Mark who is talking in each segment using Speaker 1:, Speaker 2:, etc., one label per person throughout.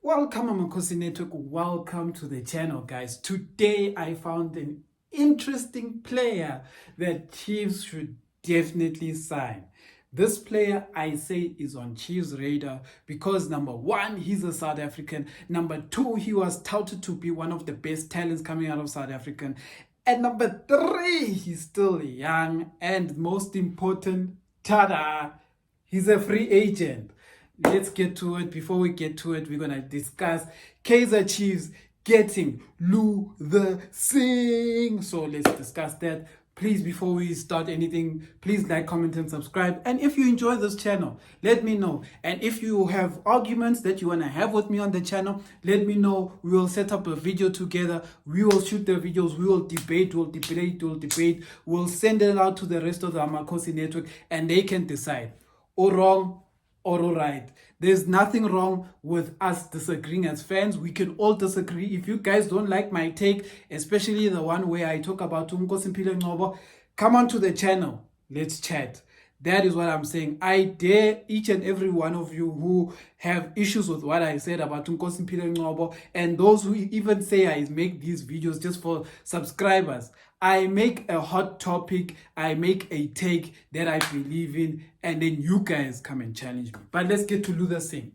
Speaker 1: Welcome, Amakhosi Network. Welcome to the channel, guys. Today I found an interesting player that Chiefs should definitely sign. This player, I say, is on Chiefs' radar because number one, he's a South African. Number two, he was touted to be one of the best talents coming out of South Africa. And number three, he's still young. And most important, tada, he's a free agent. Let's get to it. Before we get to it, we're going to discuss Kaizer Chiefs getting Luther Singh. So let's discuss that. Please, before we start anything, please like, comment, and subscribe. And if you enjoy this channel, let me know. And if you have arguments that you want to have with me on the channel, let me know. We will set up a video together. We will shoot the videos. We will debate. We'll send it out to the rest of the Amakhosi network, and they can decide. Or wrong, or all right. There's nothing wrong with us disagreeing as fans. We can all disagree. If you guys don't like my take, especially the one where I talk about Amakhosi Ngobo, come on to the channel. Let's chat. That is what I'm saying. I dare each and every one of you who have issues with what I said about Amakhosi Ngobo, and those who even say I make these videos just for subscribers. I make a hot topic, I make a take that I believe in, and then you guys come and challenge me. But let's get to Luther Singh.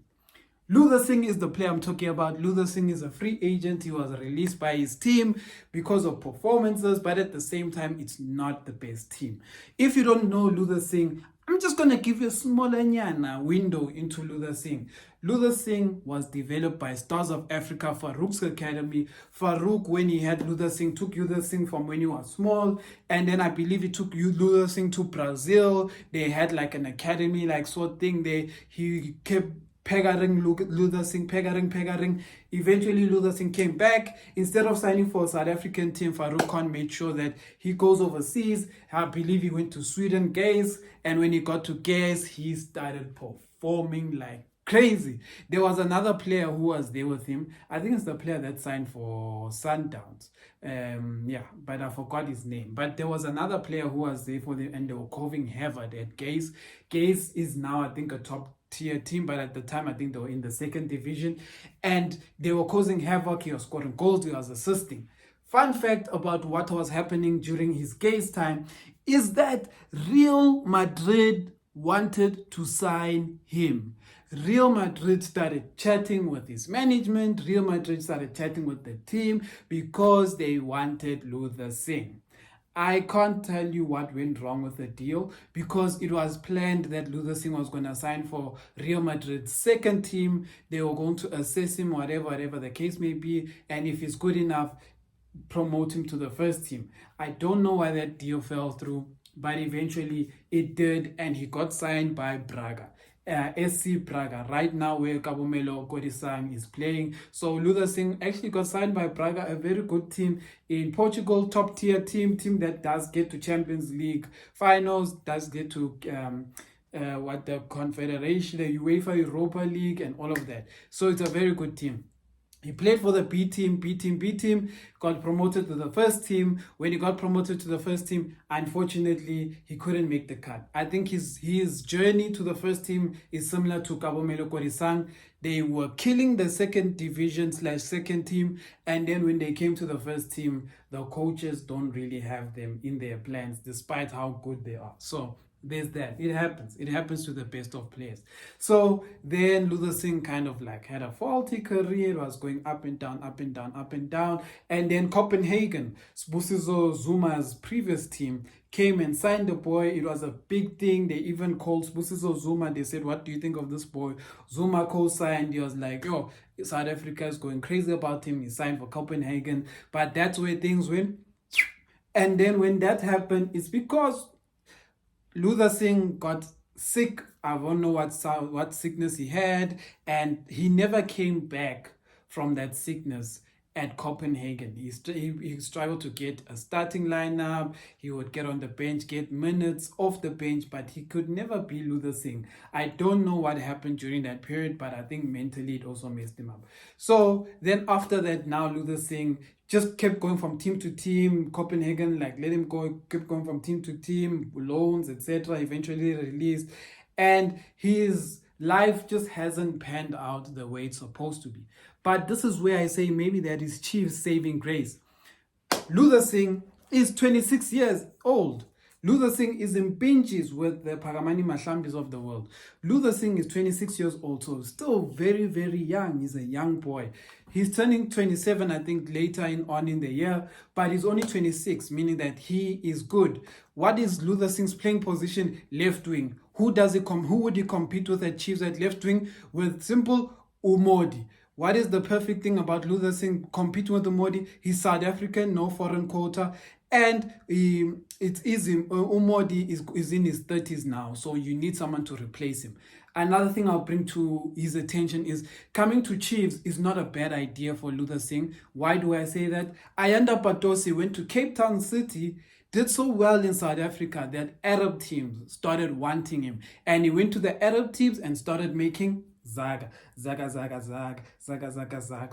Speaker 1: Luther Singh is the player I'm talking about. Luther Singh is a free agent. He was released by his team because of performances, but at the same time, it's not the best team. If you don't know Luther Singh, I'm just going to give you a small window into Luther Singh. Luther Singh was developed by Stars of Africa, Farouk's academy. Farouk, when he had Luther Singh, took Luther Singh from when he was small. And then I believe he took Luther Singh to Brazil. They had like an academy, like sort of thing. He kept peggering Luther Singh, peggering. Eventually, Luther Singh came back. Instead of signing for a South African team, Farouk Khan made sure that he goes overseas. I believe he went to Sweden, Gaze. And when he got to Gaze, he started performing like crazy. There was another player who was there with him. I think it's the player that signed for Sundowns. But I forgot his name. But there was another player who was there for them, and they were causing havoc at Gaze. Gaze is now, I think, a top tier team, but at the time I think they were in the second division, and they were causing havoc. He was scoring goals, he was assisting. Fun fact about what was happening during his Gaze time is that Real Madrid wanted to sign him. Real Madrid started chatting with his management. Real Madrid started chatting with the team because they wanted Luther Singh. I can't tell you what went wrong with the deal because it was planned that Luther Singh was going to sign for Real Madrid's second team. They were going to assess him, whatever the case may be, and if he's good enough, promote him to the first team. I don't know why that deal fell through, but eventually it did, and he got signed by Braga. SC Braga, right now where Kabumelo Kodisang is playing. So Luther Singh actually got signed by Braga, a very good team in Portugal, top tier team that does get to Champions League finals, does get to the Confederation, the UEFA Europa League, and all of that. So it's a very good team. He played for the B team, got promoted to the first team. When he got promoted to the first team, unfortunately, he couldn't make the cut. I think his journey to the first team is similar to Kabomelo Kodisang. They were killing the second division / second team, and then when they came to the first team, the coaches don't really have them in their plans, despite how good they are. So there's that. It happens to the best of players. So then Luther Singh kind of like had a faulty career. It was going up and down. And then Copenhagen, Sbusiso Zuma's previous team, came and signed the boy. It was a big thing. They even called Sbusiso Zuma. They said, "What do you think of this boy?" Zuma co-signed. He was like, "Yo, South Africa is going crazy about him." He signed for Copenhagen. But that's where things went. And then when that happened, it's because Luther Singh got sick. I don't know what sickness he had, and he never came back from that sickness at Copenhagen. He struggled to get a starting lineup. He would get on the bench, get minutes off the bench, but he could never be Luther Singh. I don't know what happened during that period, but I think mentally it also messed him up. So then after that, now Luther Singh just kept going from team to team. Copenhagen let him go, kept going from team to team, loans, etc. Eventually released, and his life just hasn't panned out the way it's supposed to be. But this is where I say maybe that is Chiefs' saving grace. Luther Singh is 26 years old. Luther Singh is in pinches with the Paramani Mahlambis of the world. Luther Singh is 26 years old, so still very, very young. He's a young boy. He's turning 27, I think, later on in the year, but he's only 26, meaning that he is good. What is Luther Singh's playing position? Left wing. Who would he compete with at Chiefs at left wing? With simple Umodi. What is the perfect thing about Luther Singh competing with Umodi? He's South African, no foreign quota, and it's easy. Umodi is in his 30s now, so you need someone to replace him. Another thing I'll bring to his attention is coming to Chiefs is not a bad idea for Luther Singh. Why do I say that? Ayanda Patosi went to Cape Town City, did so well in South Africa that Arab teams started wanting him. And he went to the Arab teams and started making Zaga.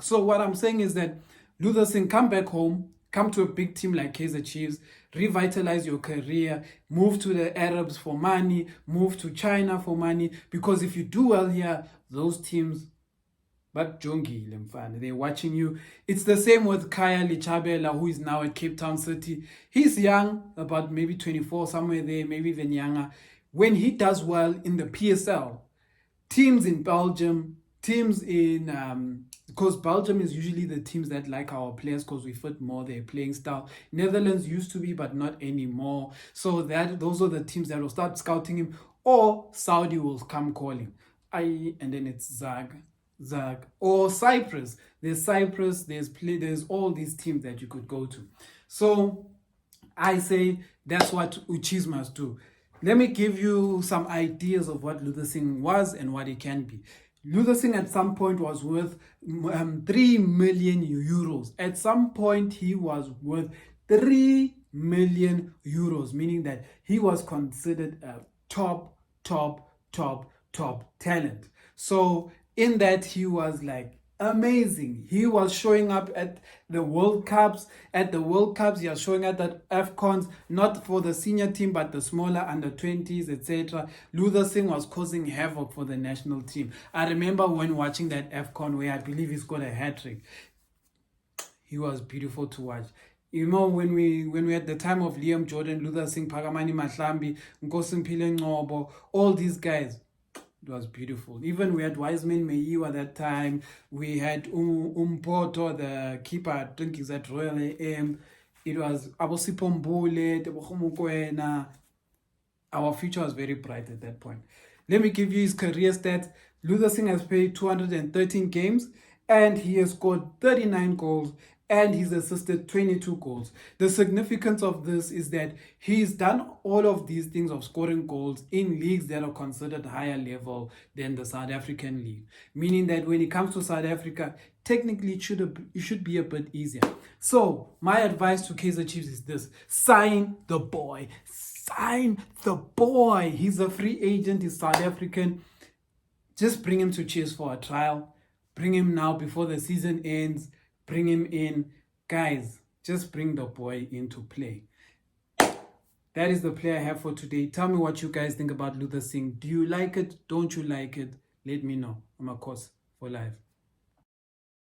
Speaker 1: So what I'm saying is that Luther Singh, come back home, come to a big team like Kaizer Chiefs, revitalize your career, move to the Arabs for money, move to China for money, because if you do well here, those teams, but Jongi Lemfane, they're watching you. It's the same with Kaya Lichabela, who is now at Cape Town City. He's young, about maybe 24, somewhere there, maybe even younger. When he does well in the PSL, teams in Belgium, teams in because Belgium is usually the teams that like our players because we fit more their playing style. Netherlands used to be, but not anymore. So those are the teams that will start scouting him, or Saudi will come calling. And then it's Zag, or Cyprus. There's Cyprus. There's all these teams that you could go to. So I say that's what Uchis must do. Let me give you some ideas of what Luther Singh was and what he can be. Luther Singh at some point was worth 3 million euros. At some point, he was worth 3 million euros, meaning that he was considered a top talent. So in that, he was like amazing. He was showing up at the World Cups. At the World Cups, he was showing up at AFCONs, not for the senior team, but the smaller under 20s, etc. Luther Singh was causing havoc for the national team. I remember when watching that AFCON where I believe he scored a hat-trick. He was beautiful to watch. You know, when we at the time of Liam Jordan, Luther Singh, Paramani Mahlambi, Nkosi Mpile Ngcobo, all these guys, it was beautiful. Even we had Wiseman Meyiwa that time. We had Umpoto, the keeper, I think he's at Royal AM. It was Abosipho Mbule, Tebogo Mokoena. Our future was very bright at that point. Let me give you his career stats. Luther Singh has played 213 games and he has scored 39 goals and he's assisted 22 goals. The significance of this is that he's done all of these things of scoring goals in leagues that are considered higher level than the South African league. Meaning that when it comes to South Africa, technically it should be a bit easier. So my advice to Kaizer Chiefs is this: sign the boy. Sign the boy. He's a free agent. He's South African. Just bring him to Chiefs for a trial. Bring him now before the season ends. Bring him in. Guys, just bring the boy into play. That is the play I have for today. Tell me what you guys think about Luther Singh. Do you like it? Don't you like it? Let me know. Amakhosi for life.